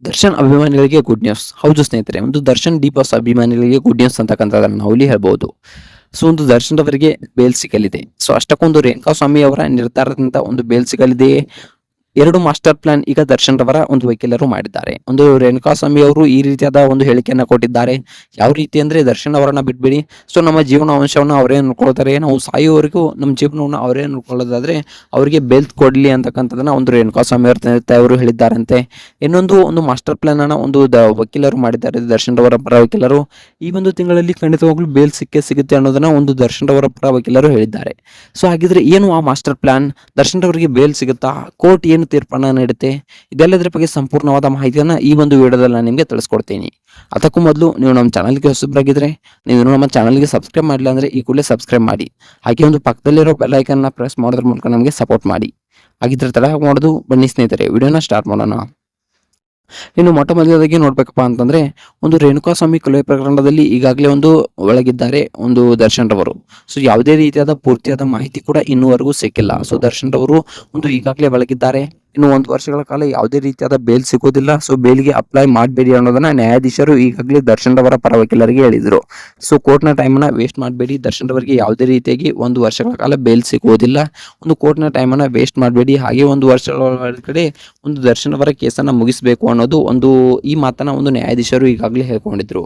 ದರ್ಶನ್ ಅಭಿಮಾನಿಗಳಿಗೆ good news. ಹೌದು ಸ್ನೇಹಿತರೆ, ಒಂದು ದರ್ಶನ್ ಡಿ ಬಾಸ್ ಅಭಿಮಾನಿಗಳಿಗೆ ಗುಡ್ ನ್ಯೂಸ್ ಅಂತಕ್ಕಂಥದ್ದನ್ನು ನಾವು ಇಲ್ಲಿ ಹೇಳ್ಬೋದು. ಸೊ ಒಂದು ದರ್ಶನ್ ಅವರಿಗೆ ಬೇಲ್ ಸಿಗಲಿದೆ. ಸೊ ಅಷ್ಟಕ್ಕೊಂದು ರೇಣುಕಾಸ್ವಾಮಿ ಅವರ ನಿರ್ಧಾರದಿಂದ ಒಂದು ಬೇಲ್ ಸಿಗಲಿದೆ. ಎರಡು ಮಾಸ್ಟರ್ ಪ್ಲಾನ್ ಈಗ ದರ್ಶನ್ ರವರ ಒಂದು ವಕೀಲರು ಮಾಡಿದ್ದಾರೆ. ಒಂದು ರೇಣುಕಾಸ್ವಾಮಿ ಅವರು ಈ ರೀತಿಯಾದ ಒಂದು ಹೇಳಿಕೆಯನ್ನ ಕೊಟ್ಟಿದ್ದಾರೆ. ಯಾವ ರೀತಿ ಅಂದ್ರೆ, ದರ್ಶನ್ ಅವರನ್ನ ಬಿಟ್ಬಿಡಿ, ಸೊ ನಮ್ಮ ಜೀವನ ಅಂಶವನ್ನು ಅವರೇ ನೋಡ್ಕೊಳ್ತಾರೆ, ನಾವು ಸಾಯುವವರೆಗೂ ನಮ್ಮ ಜೀವನವನ್ನು ಅವರೇ ನೋಡ್ಕೊಳ್ಳೋದಾದ್ರೆ ಅವರಿಗೆ ಬೇಲ್ ಕೊಡ್ಲಿ ಅಂತಕ್ಕಂಥದನ್ನ ಒಂದು ರೇಣುಕಾಸ್ವಾಮಿ ಅವರ ತಂದೆ ಅವರು ಹೇಳಿದ್ದಾರಂತೆ. ಇನ್ನೊಂದು ಒಂದು ಮಾಸ್ಟರ್ ಪ್ಲಾನ್ ಅನ್ನ ಒಂದು ವಕೀಲರು ಮಾಡಿದ್ದಾರೆ, ದರ್ಶನ್ ರವರ ಪರ ವಕೀಲರು. ಈ ಒಂದು ತಿಂಗಳಲ್ಲಿ ಖಂಡಿತವಾಗ್ಲೂ ಬೇಲ್ ಸಿಗುತ್ತೆ ಅನ್ನೋದನ್ನ ಒಂದು ದರ್ಶನ್ ರವರ ಪರ ವಕೀಲರು ಹೇಳಿದ್ದಾರೆ. ಸೊ ಹಾಗಿದ್ರೆ ಏನು ಆ ಮಾಸ್ಟರ್ ಪ್ಲಾನ್? ದರ್ಶನ್ ರವರಿಗೆ ಬೇಲ್ ಸಿಗುತ್ತಾ? ಕೋರ್ಟ್ ಏನು ತೀರ್ಪನ್ನ ನೀಡುತ್ತೆ? ಇದೆಲ್ಲದರ ಬಗ್ಗೆ ಸಂಪೂರ್ಣವಾದ ಮಾಹಿತಿಯನ್ನ ಈ ಒಂದು ವಿಡಿಯೋದಲ್ಲಿ ನಾನು ನಿಮಗೆ ತಿಳಿಸ್ಕೊಡ್ತೀನಿ. ಅದಕ್ಕೂ ಮೊದಲು ನೀವು ನಮ್ಮ ಚಾನಲ್ಗೆ ಹೊಸಬರಾಗಿದ್ರೆ, ನೀವು ನಮ್ಮ ಚಾನಲ್ಗೆ ಸಬ್ಸ್ಕ್ರೈಬ್ ಮಾಡಿಲ್ಲ ಅಂದ್ರೆ ಈ ಕೂಡಲೇ ಸಬ್ಸ್ಕ್ರೈಬ್ ಮಾಡಿ. ಹಾಗೆ ಒಂದು ಪಕ್ಕದಲ್ಲಿರೋ ಬೆಲ್ ಐಕನ್ ಪ್ರೆಸ್ ಮಾಡೋದ್ರ ಮೂಲಕ ನಮಗೆ ಸಪೋರ್ಟ್ ಮಾಡಿ. ಹಾಗಿದ್ರೆ ತಡ ಮಾಡೋದು, ಬನ್ನಿ ಸ್ನೇಹಿತರೆ ವಿಡಿಯೋನ ಸ್ಟಾರ್ಟ್ ಮಾಡೋಣ. ಇನ್ನು ಮೊಟ್ಟ ಮೊದಲದಾಗಿ ನೋಡ್ಬೇಕಪ್ಪ ಅಂತಂದ್ರೆ, ಒಂದು ರೇಣುಕಾಸ್ವಾಮಿ ಕೊಲೆ ಪ್ರಕರಣದಲ್ಲಿ ಈಗಾಗಲೇ ಒಂದು ಒಳಗಿದ್ದಾರೆ ಒಂದು ದರ್ಶನ್ ರವರು. ಸೊ ಯಾವುದೇ ರೀತಿಯಾದ ಪೂರ್ತಿಯಾದ ಮಾಹಿತಿ ಕೂಡ ಇನ್ನೂವರೆಗೂ ಸಿಕ್ಕಿಲ್ಲ. ಸೊ ದರ್ಶನ್ ರವರು ಒಂದು ಈಗಾಗಲೇ ಒಳಗಿದ್ದಾರೆ. ಇನ್ನು 1 ವರ್ಷಗಳ ಕಾಲ ಯಾವುದೇ ರೀತಿಯಾದ ಬೇಲ್ ಸಿಗೋದಿಲ್ಲ. ಸೊ ಬೇಲ್ಗೆ ಅಪ್ಲೈ ಮಾಡಬೇಡಿ ಅನ್ನೋದನ್ನ ನ್ಯಾಯಾಧೀಶರು ಈಗಾಗಲೇ ದರ್ಶನ್ ರವರ ಪರ ವಕೀಲರಿಗೆ ಹೇಳಿದ್ರು. ಸೊ ಕೋರ್ಟ್ನ ಟೈಮನ್ನ ವೇಸ್ಟ್ ಮಾಡಬೇಡಿ, ದರ್ಶನ್ ರವರಿಗೆ ಯಾವುದೇ ರೀತಿಯಾಗಿ 1 ವರ್ಷಗಳ ಕಾಲ ಬೇಲ್ ಸಿಗೋದಿಲ್ಲ. ಒಂದು ಕೋರ್ಟ್ನ ಟೈಮನ್ನ ವೇಸ್ಟ್ ಮಾಡಬೇಡಿ, ಹಾಗೆ 1 ವರ್ಷಗಳ ಒಳಗಡೆ ಒಂದು ದರ್ಶನ್ ಅವರ ಕೇಸನ್ನ ಮುಗಿಸಬೇಕು ಅನ್ನೋದು ಈ ಮಾತನ್ನ ಒಂದು ನ್ಯಾಯಾಧೀಶರು ಈಗಾಗಲೇ ಹೇಳ್ಕೊಂಡಿದ್ರು.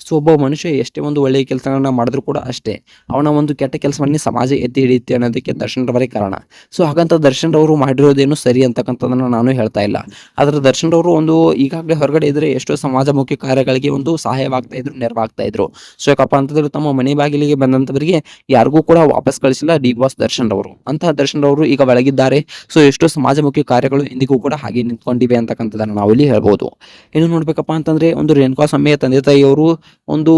ಸೊ ಒಬ್ಬ ಮನುಷ್ಯ ಎಷ್ಟೇ ಒಂದು ಒಳ್ಳೆಯ ಕೆಲಸಗಳನ್ನ ಮಾಡಿದ್ರು ಕೂಡ ಅಷ್ಟೇ, ಅವನ ಒಂದು ಕೆಟ್ಟ ಕೆಲಸವನ್ನೇ ಸಮಾಜ ಎತ್ತಿ ಹಿಡಿಯುತ್ತೆ ಅನ್ನೋದಕ್ಕೆ ದರ್ಶನ್ ರವರೇ ಕಾರಣ. ಸೊ ಹಾಗಂತ ದರ್ಶನ್ ರವರು ಮಾಡಿರೋದೇನು ಸರಿ ಅಂತಕ್ಕಂಥದ್ದನ್ನ ನಾನು ಹೇಳ್ತಾ ಇಲ್ಲ. ಆದ್ರೆ ದರ್ಶನ್ ರವರು ಒಂದು ಈಗಾಗಲೇ ಹೊರಗಡೆ ಇದ್ರೆ ಎಷ್ಟೋ ಸಮಾಜಮುಖಿ ಕಾರ್ಯಗಳಿಗೆ ಒಂದು ಸಹಾಯವಾಗ್ತಾ ಇದ್ರು, ನೆರವಾಗ್ತಾ ಇದ್ರು. ಸೊ ಯಾಕಪ್ಪ ಅಂತಂದ್ರೆ, ತಮ್ಮ ಮನೆ ಬಾಗಿಲಿಗೆ ಬಂದಂತವರಿಗೆ ಯಾರಿಗೂ ಕೂಡ ವಾಪಸ್ ಕಳಿಸಿಲ್ಲ ಡಿ ಬಾಸ್ ದರ್ಶನ್ ರವರು. ಅಂತಹ ದರ್ಶನ್ ರವರು ಈಗ ಒಳಗಿದ್ದಾರೆ. ಸೊ ಎಷ್ಟೋ ಸಮಾಜಮುಖಿ ಕಾರ್ಯಗಳು ಇಂದಿಗೂ ಕೂಡ ಹಾಗೆ ನಿಂತ್ಕೊಂಡಿವೆ ಅಂತಕ್ಕಂಥದ್ದನ್ನ ನಾವು ಇಲ್ಲಿ ಹೇಳ್ಬೋದು. ಇನ್ನು ನೋಡ್ಬೇಕಪ್ಪ ಅಂತಂದ್ರೆ, ಒಂದು ರೇಣುಕಾಸ್ವಾಮಿಯ ತಂದೆ ತಾಯಿಯವರು ಒಂದು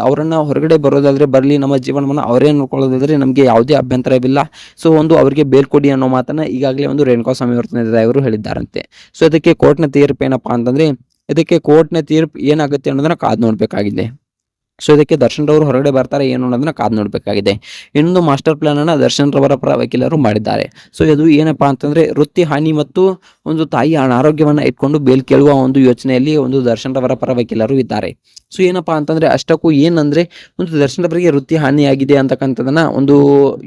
ಅವರನ್ನ ಹೊರಗಡೆ ಬರೋದಾದ್ರೆ ಬರಲಿ, ನಮ್ಮ ಜೀವನವನ್ನು ಅವರೇ ನೋಡ್ಕೊಳ್ಳೋದಾದ್ರೆ ನಮಗೆ ಯಾವುದೇ ಅಭ್ಯಂತರವಿಲ್ಲ. ಸೊ ಒಂದು ಅವರಿಗೆ ಬೇಲ್ ಕೊಡಿ ಅನ್ನೋ ಮಾತನ್ನ ಈಗಾಗಲೇ ಒಂದು ರೇಣುಕಾಸ್ವಾಮಿ ಅವರ ತಂದೆ ತಾಯಿಯವರು ಹೇಳಿದ್ದಾರಂತೆ. ಸೊ ಇದಕ್ಕೆ ಕೋರ್ಟ್ನ ತೀರ್ಪು ಏನಪ್ಪಾ ಅಂತಂದ್ರೆ, ಇದಕ್ಕೆ ಕೋರ್ಟ್ನ ತೀರ್ಪು ಏನಾಗುತ್ತೆ ಅನ್ನೋದನ್ನ ಕಾದು ನೋಡ್ಬೇಕಾಗಿದೆ. ಸೊ ಇದಕ್ಕೆ ದರ್ಶನ್ ರವರು ಹೊರಗಡೆ ಬರ್ತಾರೆ ಏನು ಅನ್ನೋದನ್ನ ಕಾದು ನೋಡ್ಬೇಕಾಗಿದೆ. ಇನ್ನೊಂದು ಮಾಸ್ಟರ್ ಪ್ಲಾನ್ ಅನ್ನ ದರ್ಶನ್ ರವರ ಪರ ವಕೀಲರು ಮಾಡಿದ್ದಾರೆ. ಸೊ ಇದು ಏನಪ್ಪಾ ಅಂತಂದ್ರೆ, ವೃತ್ತಿ ಹಾನಿ ಮತ್ತು ಒಂದು ತಾಯಿಯ ಅನಾರೋಗ್ಯವನ್ನ ಇಟ್ಕೊಂಡು ಬೇಲ್ ಕೇಳುವ ಒಂದು ಯೋಚನೆಯಲ್ಲಿ ಒಂದು ದರ್ಶನ್ ರವರ ಪರ ವಕೀಲರು ಇದ್ದಾರೆ. ಸೊ ಏನಪ್ಪಾ ಅಂತಂದ್ರೆ, ಅಷ್ಟಕ್ಕೂ ಏನಂದ್ರೆ, ಒಂದು ದರ್ಶನ್ ರವರಿಗೆ ವೃತ್ತಿ ಹಾನಿಯಾಗಿದೆ ಅಂತಕ್ಕಂಥದನ್ನ ಒಂದು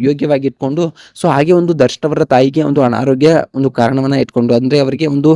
ಯೋಗ್ಯವಾಗಿ ಇಟ್ಕೊಂಡು, ಸೊ ಹಾಗೆ ಒಂದು ದರ್ಶನ್ ಅವರ ತಾಯಿಗೆ ಒಂದು ಅನಾರೋಗ್ಯ ಒಂದು ಕಾರಣವನ್ನ ಇಟ್ಕೊಂಡು, ಅಂದ್ರೆ ಅವರಿಗೆ ಒಂದು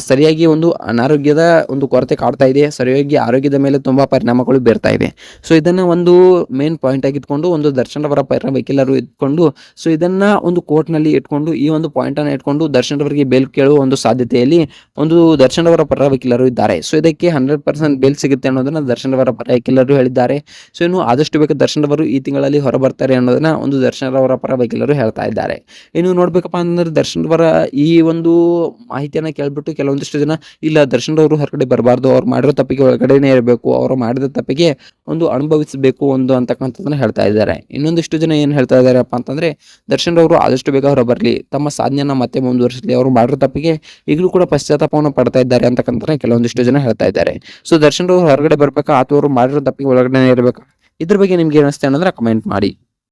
ಸರಿಯಾಗಿ ಒಂದು ಅನಾರೋಗ್ಯದ ಒಂದು ಕೊರತೆ ಕಾಡ್ತಾ ಇದೆ, ಸರಿಯಾಗಿ ಆರೋಗ್ಯದ ಮೇಲೆ ತುಂಬಾ ಪರಿಣಾಮಗಳು ಬೀರ್ತಾ ಇವೆ. ಸೊ ಇದನ್ನ ಒಂದು ಮೇನ್ ಪಾಯಿಂಟ್ ಆಗಿ ಇಟ್ಕೊಂಡು ಒಂದು ದರ್ಶನ್ ಅವರ ಪರ ವಕೀಲರು ಇಟ್ಕೊಂಡು, ಸೊ ಇದನ್ನ ಒಂದು ಕೋರ್ಟ್ ನಲ್ಲಿ ಇಟ್ಕೊಂಡು, ಈ ಒಂದು ಪಾಯಿಂಟ್ ಅನ್ನ ಇಟ್ಕೊಂಡು ದರ್ಶನ್ ಅವರಿಗೆ ಬೇಲ್ ಕೇಳುವ ಒಂದು ಸಾಧ್ಯತೆಯಲ್ಲಿ ಒಂದು ದರ್ಶನ್ ಅವರ ಪರ ವಕೀಲರು ಇದ್ದಾರೆ. ಸೊ ಇದಕ್ಕೆ 100% ಬೇಲ್ ಸಿಗುತ್ತೆ ಅನ್ನೋದನ್ನ ದರ್ಶನ್ ಅವರ ಪರ ವಕೀಲರು ಹೇಳಿದ್ದಾರೆ. ಸೊ ಇನ್ನು ಆದಷ್ಟು ಬೇಗ ದರ್ಶನ್ ಅವರು ಈ ತಿಂಗಳಲ್ಲಿ ಹೊರಬರ್ತಾರೆ ಅನ್ನೋದನ್ನ ಒಂದು ದರ್ಶನ್ ಅವರ ಪರ ವಕೀಲರು ಹೇಳ್ತಾ ಇದ್ದಾರೆ. ಇನ್ನು ನೋಡ್ಬೇಕಪ್ಪ ಅಂತಂದ್ರೆ, ದರ್ಶನ್ ಅವರ ಈ ಒಂದು ಮಾಹಿತಿಯನ್ನ ಕೇಳ್ಬಿಟ್ಟು ಕೆಲವೊಂದಿಷ್ಟು ಜನ, ಇಲ್ಲ ದರ್ಶನ್ ಅವರು ಹೊರಗಡೆ ಬರಬಾರ್ದು, ಅವ್ರು ಮಾಡಿರೋ ತಪ್ಪಿಗೆ ಒಳಗಡೆನೆ ಇರಬೇಕು, ಅವರು ಮಾಡಿದ ತಪ್ಪಿಗೆ ಒಂದು ಅನುಭವಿಸಬೇಕು ಒಂದು ಅಂತಕ್ಕಂಥದ್ದನ್ನ ಹೇಳ್ತಾ ಇದ್ದಾರೆ. ಇನ್ನೊಂದಿಷ್ಟು ಜನ ಏನ್ ಹೇಳ್ತಾ ಇದಾರೆಪ್ಪ ಅಂತಂದ್ರೆ, ದರ್ಶನ್ ಅವರು ಆದಷ್ಟು ಬೇಗ ಹೊರಬರ್ಲಿ, ತಮ್ಮ ಸಾಧನೆಯನ್ನ ಮತ್ತೆ ಮುಂದುವರಿಸಲಿ, ಅವರು ಮಾಡಿರೋ ತಪ್ಪಿಗೆ ಈಗಲೂ ಕೂಡ ಪಶ್ಚಾತ್ತಾಪವನ್ನು ಪಡ್ತಾ ಇದ್ದಾರೆ ಅಂತಕ್ಕಂಥ ಕೆಲವೊಂದಿಷ್ಟು ಜನ ಹೇಳ್ತಾ ಇದ್ದಾರೆ. ಸೊ ದರ್ಶನ್ ಅವರು ಹೊರಗಡೆ ಬರ್ಬೇಕಾ ಅಥವಾ ಅವರು ಮಾಡಿರೋ ತಪ್ಪಿಗೆ ಒಳಗಡೆ ಇರಬೇಕಾ? ಇದ್ರ ಬಗ್ಗೆ ನಿಮ್ಗೆ ಏನಿಸ್ತೆ ಅನ್ನೋದ್ರ ಕಮೆಂಟ್ ಮಾಡಿ.